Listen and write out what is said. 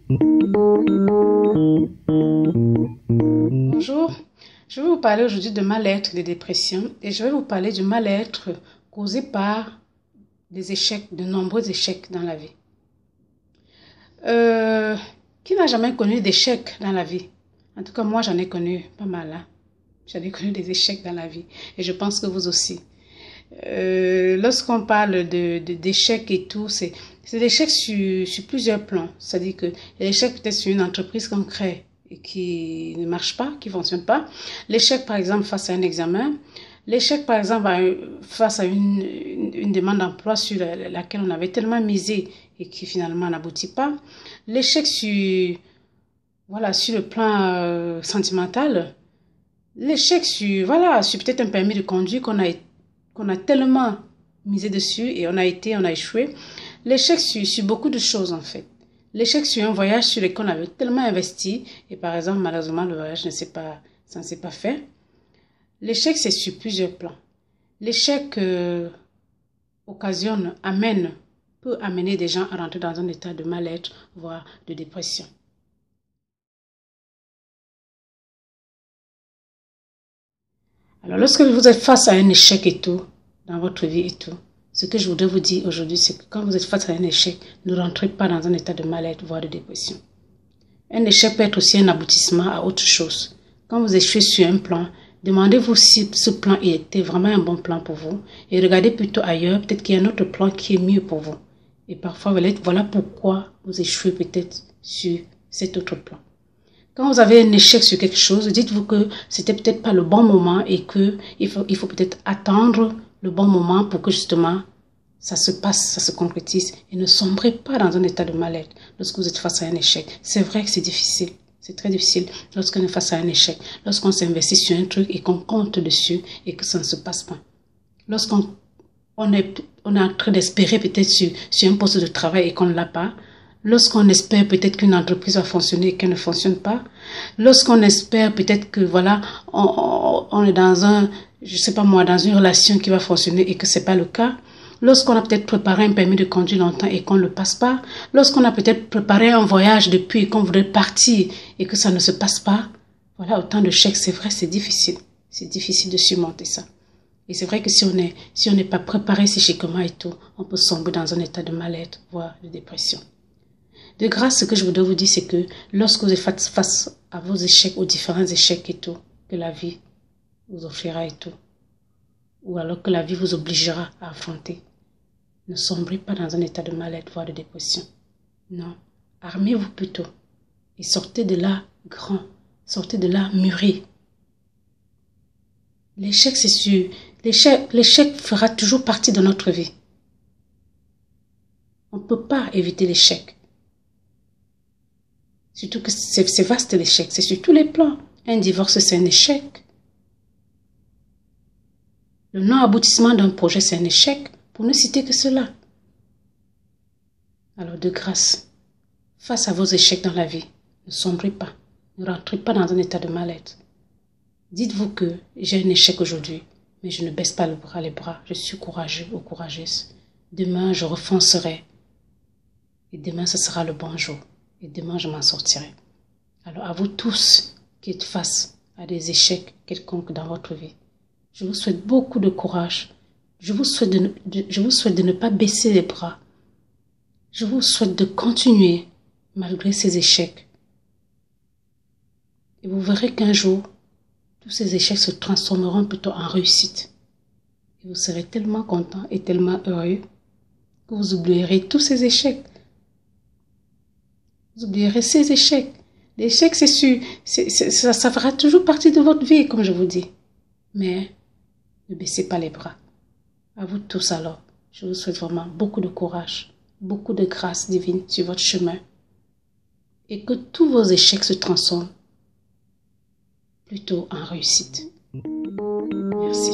Bonjour, je vais vous parler aujourd'hui de mal-être et de dépression et je vais vous parler du mal-être causé par des échecs, de nombreux échecs dans la vie. Qui n'a jamais connu d'échecs dans la vie? En tout cas, moi, j'en ai connu pas mal. J'en ai connu des échecs dans la vie et je pense que vous aussi. Lorsqu'on parle d'échecs et tout, c'est des échecs sur plusieurs plans. C'est-à-dire que l'échec peut-être sur une entreprise qu'on crée et qui ne marche pas, qui ne fonctionne pas. L'échec, par exemple, face à un examen. L'échec, par exemple, face à une demande d'emploi sur laquelle on avait tellement misé et qui finalement n'aboutit pas. L'échec voilà, sur le plan sentimental. L'échec sur peut-être un permis de conduire qu'on a tellement misé dessus et on a échoué. L'échec sur beaucoup de choses en fait. L'échec sur un voyage sur lequel on avait tellement investi et par exemple malheureusement le voyage ça ne s'est pas fait. L'échec c'est sur plusieurs plans. L'échec peut amener des gens à rentrer dans un état de mal-être voire de dépression. Alors, lorsque vous êtes face à un échec et tout, dans votre vie et tout, ce que je voudrais vous dire aujourd'hui, c'est que quand vous êtes face à un échec, ne rentrez pas dans un état de mal-être, voire de dépression. Un échec peut être aussi un aboutissement à autre chose. Quand vous échouez sur un plan, demandez-vous si ce plan était vraiment un bon plan pour vous et regardez plutôt ailleurs, peut-être qu'il y a un autre plan qui est mieux pour vous. Et parfois, voilà pourquoi vous échouez peut-être sur cet autre plan. Quand vous avez un échec sur quelque chose, dites-vous que c'était peut-être pas le bon moment et que il faut peut-être attendre le bon moment pour que justement ça se passe, ça se concrétise et ne sombrez pas dans un état de mal-être lorsque vous êtes face à un échec. C'est vrai que c'est difficile. C'est très difficile lorsqu'on est face à un échec, lorsqu'on s'investit sur un truc et qu'on compte dessus et que ça ne se passe pas. Lorsqu'on est en train d'espérer peut-être sur un poste de travail et qu'on ne l'a pas. Lorsqu'on espère peut-être qu'une entreprise va fonctionner et qu'elle ne fonctionne pas. Lorsqu'on espère peut-être que voilà, on est dans dans une relation qui va fonctionner et que c'est pas le cas. Lorsqu'on a peut-être préparé un permis de conduire longtemps et qu'on ne le passe pas. Lorsqu'on a peut-être préparé un voyage depuis et qu'on voudrait partir et que ça ne se passe pas. Voilà, autant de chèques, c'est vrai, c'est difficile. C'est difficile de surmonter ça. Et c'est vrai que si on n'est pas préparé psychiquement et tout, on peut sombrer dans un état de mal-être, voire de dépression. De grâce, ce que je voudrais vous dire, c'est que lorsque vous êtes face à vos échecs, aux différents échecs et tout, que la vie vous offrira et tout, ou alors que la vie vous obligera à affronter, ne sombrez pas dans un état de mal-être, voire de dépression. Non, armez-vous plutôt et sortez de là grand, sortez de là mûri. L'échec, c'est sûr. L'échec fera toujours partie de notre vie. On ne peut pas éviter l'échec. Surtout que c'est vaste l'échec, c'est sur tous les plans. Un divorce, c'est un échec. Le non-aboutissement d'un projet, c'est un échec, pour ne citer que cela. Alors de grâce, face à vos échecs dans la vie, ne sombrez pas, ne rentrez pas dans un état de mal-être. Dites-vous que j'ai un échec aujourd'hui, mais je ne baisse pas les bras, je suis courageux ou courageuse. Demain, je refoncerai. Et demain, ce sera le bon jour. Et demain, je m'en sortirai. Alors, à vous tous qui êtes face à des échecs quelconques dans votre vie, je vous souhaite beaucoup de courage. Je vous souhaite de ne pas baisser les bras. Je vous souhaite de continuer malgré ces échecs. Et vous verrez qu'un jour, tous ces échecs se transformeront plutôt en réussite. Et vous serez tellement content et tellement heureux que vous oublierez tous ces échecs. Vous oublierez ces échecs. L'échec, c'est sûr, ça fera toujours partie de votre vie, comme je vous dis. Mais ne baissez pas les bras. À vous tous alors, je vous souhaite vraiment beaucoup de courage, beaucoup de grâce divine sur votre chemin. Et que tous vos échecs se transforment plutôt en réussite. Merci.